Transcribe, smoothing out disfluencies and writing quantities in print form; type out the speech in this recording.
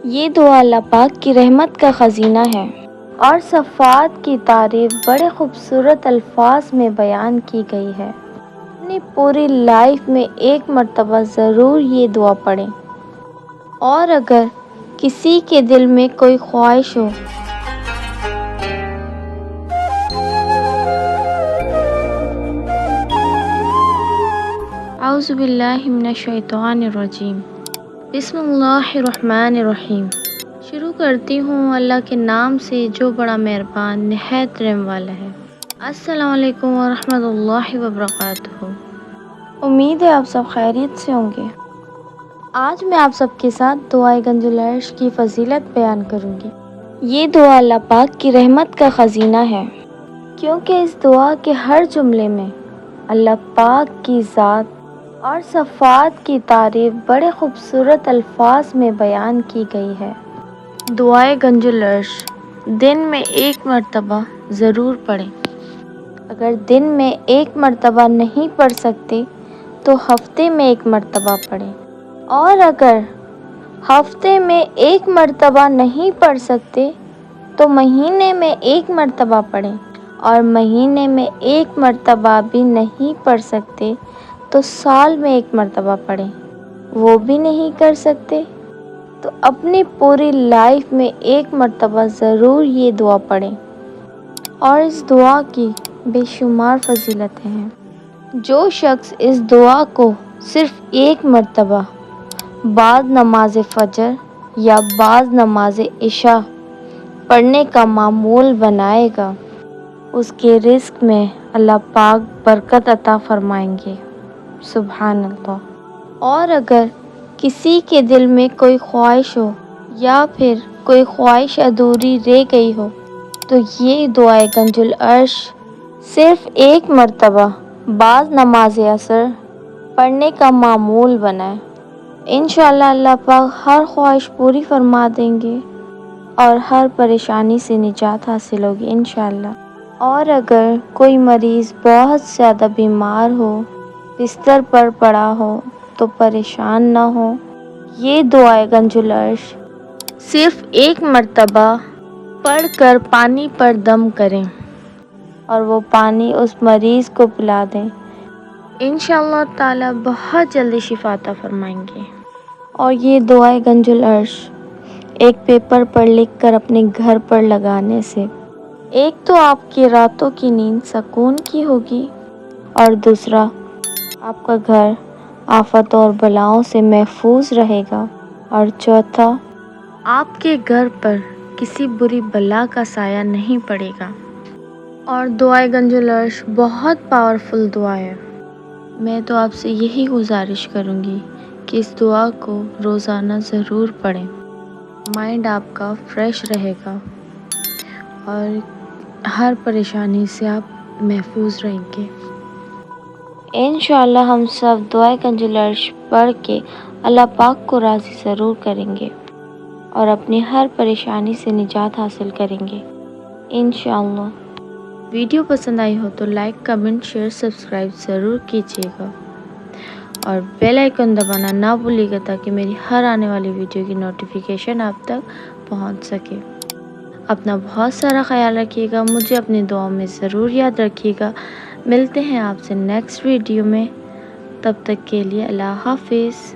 یہ دعا اللہ پاک کی رحمت کا خزینہ ہے اور صفات کی تعریف بڑے خوبصورت الفاظ میں بیان کی گئی ہے۔ اپنی پوری لائف میں ایک مرتبہ ضرور یہ دعا پڑھیں، اور اگر کسی کے دل میں کوئی خواہش ہو اعوذ باللہ من الشیطان الرجیم، بسم اللہ الرحمن الرحیم۔ شروع کرتی ہوں اللہ کے نام سے جو بڑا مہربان نہایت رحم والا ہے۔ السلام علیکم ورحمۃ اللہ وبرکاتہ۔ امید ہے آپ سب خیریت سے ہوں گے۔ آج میں آپ سب کے ساتھ دعائے گنج العرش کی فضیلت بیان کروں گی۔ یہ دعا اللہ پاک کی رحمت کا خزینہ ہے، کیونکہ اس دعا کے ہر جملے میں اللہ پاک کی ذات اور صفات کی تعریف بڑے خوبصورت الفاظ میں بیان کی گئی ہے۔ دعائے گنج العرش دن میں ایک مرتبہ ضرور پڑھیں۔ اگر دن میں ایک مرتبہ نہیں پڑھ سکتے تو ہفتے میں ایک مرتبہ پڑھیں، اور اگر ہفتے میں ایک مرتبہ نہیں پڑھ سکتے تو مہینے میں ایک مرتبہ پڑھیں، اور مہینے میں ایک مرتبہ بھی نہیں پڑھ سکتے تو سال میں ایک مرتبہ پڑھیں۔ وہ بھی نہیں کر سکتے تو اپنی پوری لائف میں ایک مرتبہ ضرور یہ دعا پڑھیں، اور اس دعا کی بے شمار فضیلتیں ہیں۔ جو شخص اس دعا کو صرف ایک مرتبہ بعد نماز فجر یا بعد نماز عشاء پڑھنے کا معمول بنائے گا، اس کے رزق میں اللہ پاک برکت عطا فرمائیں گے، سبحان اللہ۔ اور اگر کسی کے دل میں کوئی خواہش ہو یا پھر کوئی خواہش ادھوری رہ گئی ہو تو یہ دعائے گنج العرش صرف ایک مرتبہ بعد نماز عصر پڑھنے کا معمول بنائے، انشاءاللہ اللہ پاک ہر خواہش پوری فرما دیں گے اور ہر پریشانی سے نجات حاصل ہوگی انشاءاللہ۔ اور اگر کوئی مریض بہت زیادہ بیمار ہو، بستر پر پڑا ہو تو پریشان نہ ہو، یہ دعائے گنج العرش صرف ایک مرتبہ پڑھ کر پانی پر دم کریں اور وہ پانی اس مریض کو پلا دیں، انشاءاللہ تعالی بہت جلدی شفا عطا فرمائیں گے۔ اور یہ دعائے گنج العرش ایک پیپر پر لکھ کر اپنے گھر پر لگانے سے ایک تو آپ کی راتوں کی نیند سکون کی ہوگی، اور دوسرا آپ کا گھر آفتوں اور بلاؤں سے محفوظ رہے گا، اور چوتھا آپ کے گھر پر کسی بری بلا کا سایہ نہیں پڑے گا۔ اور دعائے گنج العرش بہت پاورفل دعا ہے۔ میں تو آپ سے یہی گزارش کروں گی کہ اس دعا کو روزانہ ضرور پڑھیں، مائنڈ آپ کا فریش رہے گا اور ہر پریشانی سے آپ محفوظ رہیں گے۔ انشاءاللہ ہم سب دعائے گنج العرش پڑھ کے اللہ پاک کو راضی ضرور کریں گے اور اپنی ہر پریشانی سے نجات حاصل کریں گے انشاءاللہ۔ ویڈیو پسند آئی ہو تو لائک، کمنٹ، شیئر، سبسکرائب ضرور کیجیے گا، اور بیل آئیکن دبانا نہ بھولیے گا تاکہ میری ہر آنے والی ویڈیو کی نوٹیفیکیشن آپ تک پہنچ سکے۔ اپنا بہت سارا خیال رکھیے گا، مجھے اپنی دعاؤں میں ضرور یاد رکھیے گا۔ ملتے ہیں آپ سے نیکسٹ ویڈیو میں، تب تک کے لیے اللہ حافظ۔